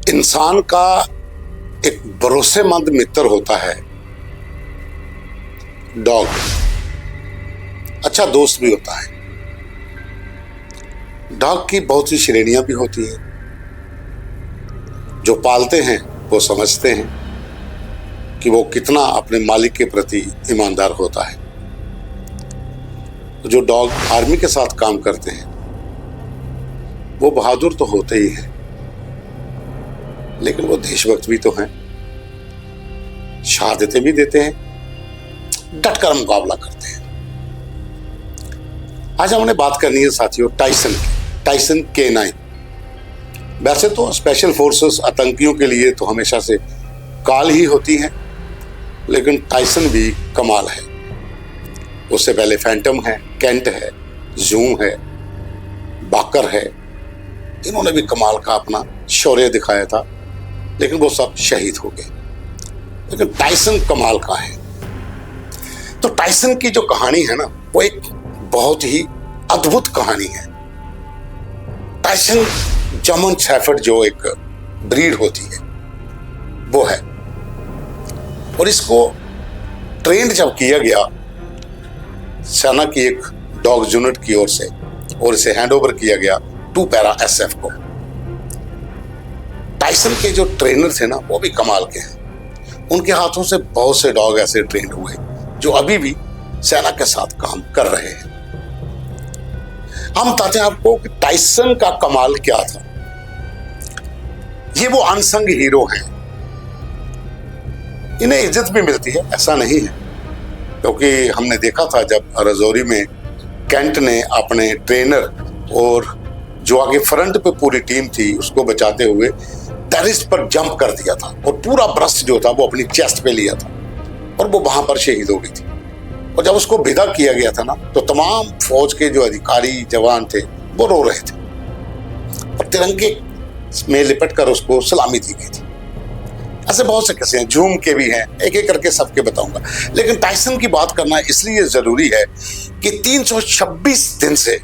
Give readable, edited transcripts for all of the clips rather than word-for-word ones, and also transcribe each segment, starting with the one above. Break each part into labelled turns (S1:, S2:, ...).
S1: इंसान का एक भरोसेमंद मित्र होता है डॉग। अच्छा दोस्त भी होता है। डॉग की बहुत सी श्रेणियां भी होती हैं। जो पालते हैं वो समझते हैं कि वो कितना अपने मालिक के प्रति ईमानदार होता है। जो डॉग आर्मी के साथ काम करते हैं वो बहादुर तो होते ही हैं, लेकिन वो देशभक्त भी तो हैं। शहादतें भी देते हैं, डटकर मुकाबला करते हैं। आज हमने बात करनी है साथियों टाइसन K9। वैसे तो स्पेशल फोर्सेस आतंकियों के लिए तो हमेशा से काल ही होती हैं, लेकिन टाइसन भी कमाल है। उससे पहले फैंटम है, केंट है, जूम है, बाकर है। इन्होंने भी कमाल का अपना शौर्य दिखाया था, लेकिन वो सब शहीद हो गए। लेकिन टाइसन कमाल का है। तो टाइसन की जो कहानी है ना, वो एक बहुत ही अद्भुत कहानी है। टाइसन जर्मन शेफर्ड जो एक ब्रीड होती है वो है, और इसको ट्रेंड जब किया गया सेना की एक डॉग यूनिट की ओर से, और इसे हैंडओवर किया गया 2 पैरा SF को। टाइसन के जो ट्रेनर थे ना, वो भी कमाल के हैं। उनके हाथों से बहुत से डॉग ऐसे ट्रेंड हुए जो अभी भी सेना के साथ काम कर रहे हैं। हम बताते हैं आपको कि टाइसन का कमाल क्या था। ये वो अनसंग हीरो हैं। इन्हें इज्जत भी मिलती है, ऐसा नहीं है, क्योंकि हमने देखा था जब रजौरी में केंट ने अपने ट्रेनर और जो आगे फ्रंट पे पूरी टीम थी उसको बचाते हुए टेररिस्ट पर जंप कर दिया था, और पूरा ब्रस्ट जो था वो अपनी चेस्ट पे लिया था, और वो वहां पर शहीद हो गई थी। और जब उसको विदा किया गया था ना, तो तमाम फौज के जो अधिकारी जवान थे वो रो रहे थे, और तिरंगे में लिपट कर उसको सलामी दी गई थी। ऐसे बहुत से किस्से हैं, जूम के भी हैं, एक एक करके सबके बताऊंगा। लेकिन टाइसन की बात करना इसलिए जरूरी है कि 326 दिन से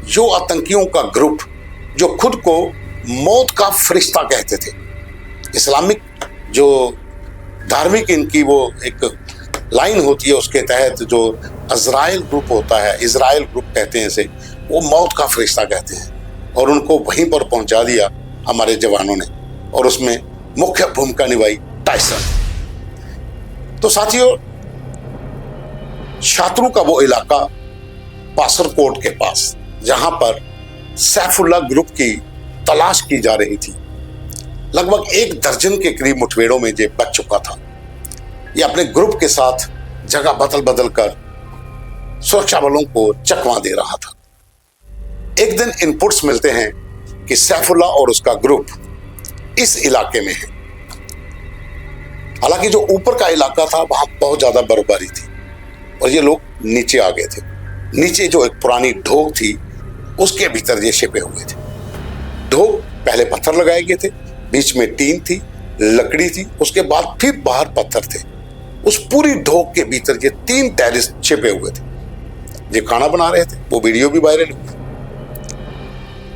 S1: जो आतंकियों का ग्रुप जो खुद को मौत का फरिश्ता कहते थे, इस्लामिक जो धार्मिक इनकी वो एक लाइन होती है, उसके तहत जो इजराइल ग्रुप होता है, इजराइल ग्रुप कहते हैं इसे, वो मौत का फरिश्ता कहते हैं, और उनको वहीं पर पहुंचा दिया हमारे जवानों ने, और उसमें मुख्य भूमिका निभाई टाइसन। तो साथियों, शात्रू का वो इलाका पासरकोट के पास, जहां पर सैफुल्लाह ग्रुप की तलाश की जा रही थी, लगभग 1 दर्जन के करीब मुठभेड़ों में ये बच चुका था। ये अपने ग्रुप के साथ जगह बदल बदल कर सुरक्षा बलों को चकमा दे रहा था। एक दिन इनपुट्स मिलते हैं कि सैफुल्लाह और उसका ग्रुप इस इलाके में है। हालांकि जो ऊपर का इलाका था वहां बहुत ज्यादा बर्फबारी थी, और ये लोग नीचे आ गए थे। नीचे जो एक पुरानी ढोक थी उसके भीतर ये छिपे हुए थे। ढोक पहले पत्थर लगाए गए थे, बीच में टीन थी, लकड़ी थी, उसके बाद फिर बाहर पत्थर थे। उस पूरी ढोक के भीतर ये 3 टेररिस्ट छिपे हुए थे। ये खाना बना रहे थे। वो वीडियो भी वायरल हुई।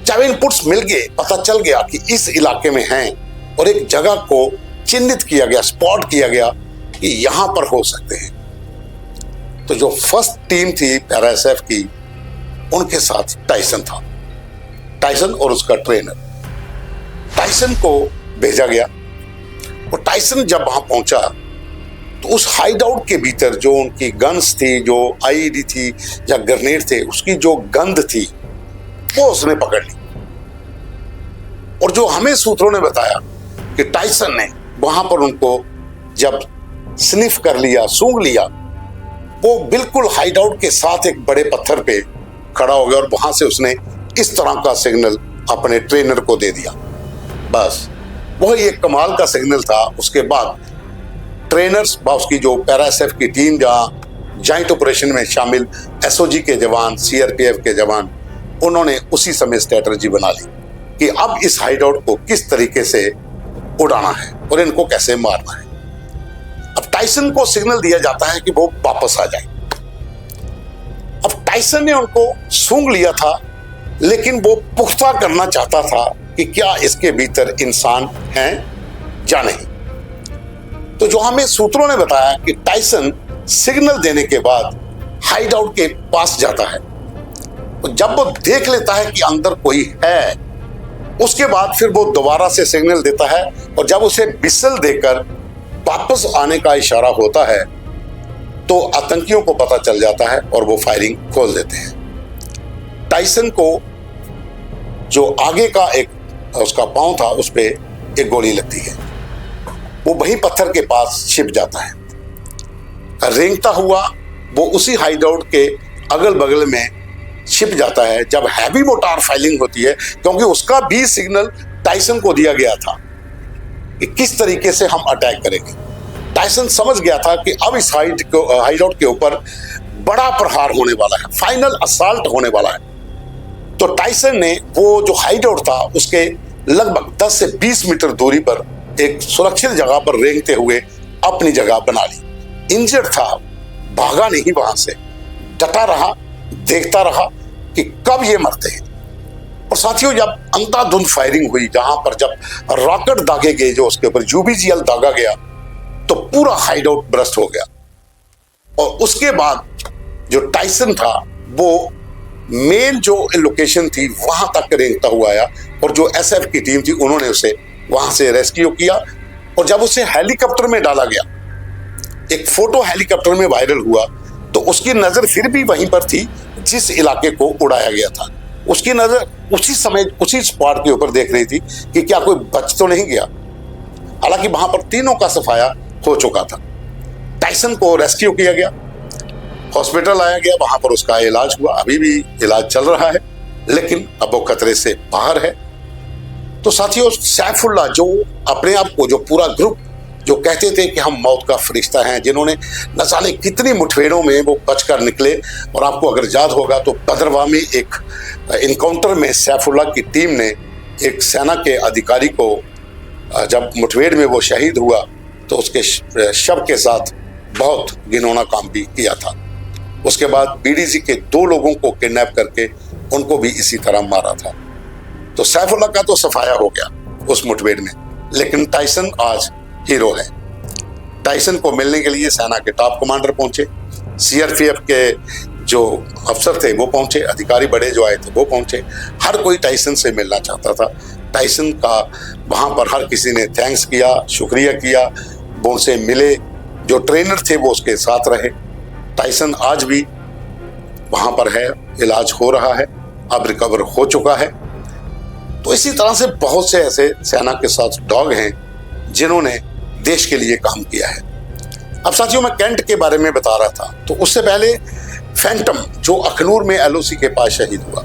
S1: जब इनपुट्स मिल गए, पता चल गया कि इस इलाके में हैं, और एक जगह को चिन्हित किया गया, स्पॉट किया गया कि यहां पर हो सकते हैं। तो जो फर्स्ट टीम थी पैरा SF की, उनके साथ टाइसन था। टाइसन और उसका ट्रेनर। टाइसन को भेजा गया, और टाइसन जब वहां पहुंचा तो उस हाइड आउट के भीतर जो उनकी गन्स थी, जो IED थी या ग्रेनेड थे, उसकी जो गंध थी वो उसने पकड़ ली। और जो हमें सूत्रों ने बताया कि टाइसन ने वहां पर उनको जब स्निफ कर लिया, सूंघ लिया, वो बिल्कुल हाइड आउट के साथ एक बड़े पत्थर पे खड़ा हो गया, और वहां से उसने इस तरह का सिग्नल अपने ट्रेनर को दे दिया। बस वही एक कमाल का सिग्नल था। उसके बाद ट्रेनर्स व उसकी जो पैरा SF की टीम, जहां जॉइंट ऑपरेशन में शामिल SOG के जवान, CRPF के जवान, उन्होंने उसी समय स्ट्रेटजी बना ली कि अब इस हाइड आउट को किस तरीके से उड़ाना है और इनको कैसे मारना है। अब टाइसन को सिग्नल दिया जाता है कि वो वापस आ जाए। अब टाइसन ने उनको सूंघ लिया था, लेकिन वो पुख्ता करना चाहता था कि क्या इसके भीतर इंसान हैं या नहीं। तो जो हमें सूत्रों ने बताया कि टाइसन सिग्नल देने के बाद हाइड आउट के पास जाता है, तो जब वो देख लेता है कि अंदर कोई है, उसके बाद फिर वो दोबारा से सिग्नल देता है, और जब उसे विसल देकर वापस आने का इशारा होता है तो आतंकियों को पता चल जाता है और वो फायरिंग खोल देते हैं। टाइसन को जो आगे का एक उसका पांव था उस पे एक गोली लगती है, वो वहीं पत्थर के पास छिप जाता है। रेंगता हुआ वो उसी हाइड आउट के अगल बगल में छिप जाता है जब हैवी मोटार फायरिंग होती है, क्योंकि उसका भी सिग्नल टाइसन को दिया गया था कि किस तरीके से हम अटैक करेंगे। टाइसन समझ गया था कि अब इस हाइड आउट के ऊपर बड़ा प्रहार होने वाला है, फाइनल असॉल्ट होने वाला है। तो टाइसन ने वो जो हाइड आउट था उसके लगभग 10 से 20 मीटर दूरी पर एक सुरक्षित जगह पर रेंगते हुए अपनी जगह बना ली। इंजर्ड था, भागा नहीं वहां से, डटा रहा, देखता रहा कि कब ये मरते हैं। और साथियों, जब अंधाधुंध फायरिंग हुई, जहां पर जब रॉकेट दागे गए, जो उसके ऊपर यूबीजीएल दागा गया, तो पूरा हाइड आउट ब्रस्ट हो गया। और उसके बाद जो टाइसन था वो मेन जो लोकेशन थी वहां तक रेंगता हुआ आया, और जो एसएफ की टीम थी उन्होंने उसे वहां से रेस्क्यू किया। और जब उसे हेलीकॉप्टर में डाला गया, एक फोटो हेलीकॉप्टर में वायरल हुआ, तो उसकी नजर फिर भी वहीं पर थी जिस इलाके को उड़ाया गया था। उसकी नजर उसी समय उसी स्पॉट के ऊपर देख रही थी कि क्या कोई बच तो नहीं गया। हालांकि वहां पर तीनों का सफाया हो चुका था। टाइसन को रेस्क्यू किया गया, हॉस्पिटल लाया गया, वहां पर उसका इलाज हुआ, अभी भी इलाज चल रहा है, लेकिन अब वो खतरे से बाहर है। तो साथियों, सैफुल्लाह जो अपने आप को, जो पूरा ग्रुप जो कहते थे कि हम मौत का फरिश्ता हैं, जिन्होंने न जाने कितनी मुठभेड़ों में वो बचकर निकले। और आपको अगर याद होगा तो भद्रवाह में एक इनकाउंटर में सैफुल्लाह की टीम ने एक सेना के अधिकारी को, जब मुठभेड़ में वो शहीद हुआ, तो उसके शव के साथ बहुत घिनौना काम भी किया था। उसके बाद बीडीसी के 2 लोगों को किडनैप करके उनको भी इसी तरह मारा था। तो सैफुल्लाह का तो सफाया हो गया उस मुठभेड़ में, लेकिन टाइसन आज हीरो है। टाइसन को मिलने के लिए सेना के टॉप कमांडर पहुंचे, सीआरपीएफ के जो अफसर थे वो पहुंचे, अधिकारी बड़े जो आए थे वो पहुंचे। हर कोई टाइसन से मिलना चाहता था। टाइसन का वहां पर हर किसी ने थैंक्स किया, शुक्रिया किया, वो उनसे मिले। जो ट्रेनर थे वो उसके साथ रहे। टाइसन आज भी वहां पर है, इलाज हो रहा है, अब रिकवर हो चुका है। तो इसी तरह से बहुत से ऐसे सेना के साथ डॉग हैं जिन्होंने देश के लिए काम किया है। अब साथियों, मैं कैंट के बारे में बता रहा था, तो उससे पहले फैंटम जो अखनूर में एलओसी के पास शहीद हुआ,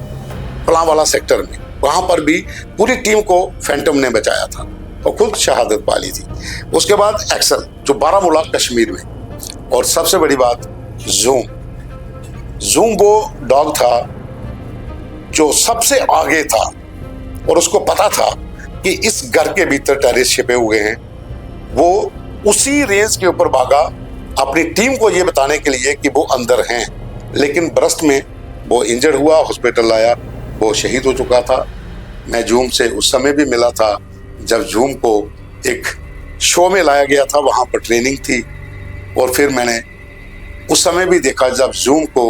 S1: पलावाला सेक्टर में, वहां पर भी पूरी टीम को फैंटम ने बचाया था और खुद शहादत पा ली थी। उसके बाद एक्सल जो बारामूला कश्मीर में, और सबसे बड़ी बात जूम वो डॉग था जो सबसे आगे था और उसको पता था कि इस घर के भीतर टेररिस्ट छिपे हुए हैं। वो उसी रेंज के ऊपर भागा अपनी टीम को ये बताने के लिए कि वो अंदर हैं, लेकिन ब्रस्ट में वो इंजर्ड हुआ, हॉस्पिटल लाया, वो शहीद हो चुका था। मैं जूम से उस समय भी मिला था जब जूम को एक शो में लाया गया था, वहां पर ट्रेनिंग थी। और फिर मैंने उस समय भी देखा जब जूम को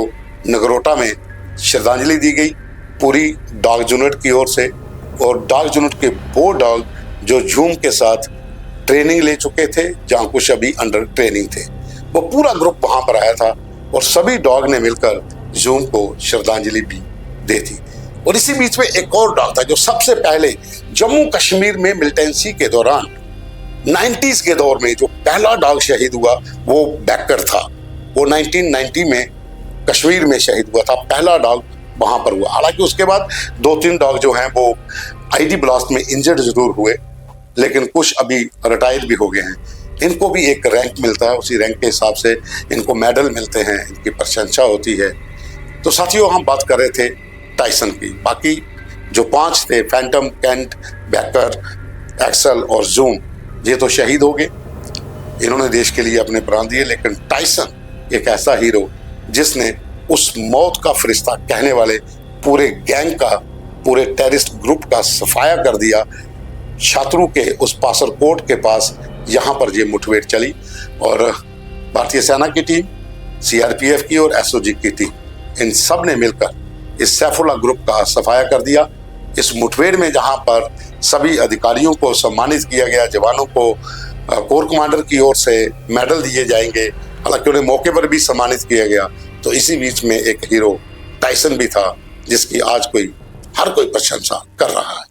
S1: नगरोटा में श्रद्धांजलि दी गई पूरी डॉग यूनिट की ओर से, और डॉग यूनिट के वो डॉग जो जूम के साथ ट्रेनिंग ले चुके थे, जहां कुछ अभी अंडर ट्रेनिंग थे, वो पूरा ग्रुप वहां पर आया था और सभी डॉग ने मिलकर जूम को श्रद्धांजलि भी दी थी। और इसी बीच में एक और डॉग था जो सबसे पहले जम्मू कश्मीर में मिलिटेंसी के दौरान 90s के दौर में जो पहला डॉग शहीद हुआ, वो बैकर था। वो 1990 में कश्मीर में शहीद हुआ था, पहला डॉग वहां पर हुआ। हालांकि उसके बाद 2-3 डॉग जो हैं वो आईडी ब्लास्ट में इंजर्ड जरूर हुए, लेकिन कुछ अभी रिटायर भी हो गए हैं। इनको भी एक रैंक मिलता है, उसी रैंक के हिसाब से इनको मेडल मिलते हैं, इनकी प्रशंसा होती है। तो साथियों, हम बात कर रहे थे टाइसन की। बाकी जो 5 थे, फैंटम, कैंट, बैकर, एक्सल और जूम, ये तो शहीद हो गए, इन्होंने देश के लिए अपने प्राण दिए। लेकिन टाइसन एक ऐसा हीरो जिसने उस मौत का फरिश्ता कहने वाले पूरे गैंग का पूरे टेररिस्ट ग्रुप का सफाया कर दिया। शत्रु के उस पासरकोट के पास यहाँ पर ये मुठभेड़ चली और भारतीय सेना की टीम, सीआरपीएफ की और एसओजी की टीम, इन सब ने मिलकर इस सैफुल्लाह ग्रुप का सफाया कर दिया। इस मुठभेड़ में जहां पर सभी अधिकारियों को सम्मानित किया गया, जवानों को कोर कमांडर की ओर से मेडल दिए जाएंगे, हालांकि उन्हें मौके पर भी सम्मानित किया गया। तो इसी बीच में एक हीरो टाइसन भी था जिसकी आज हर कोई प्रशंसा कर रहा है।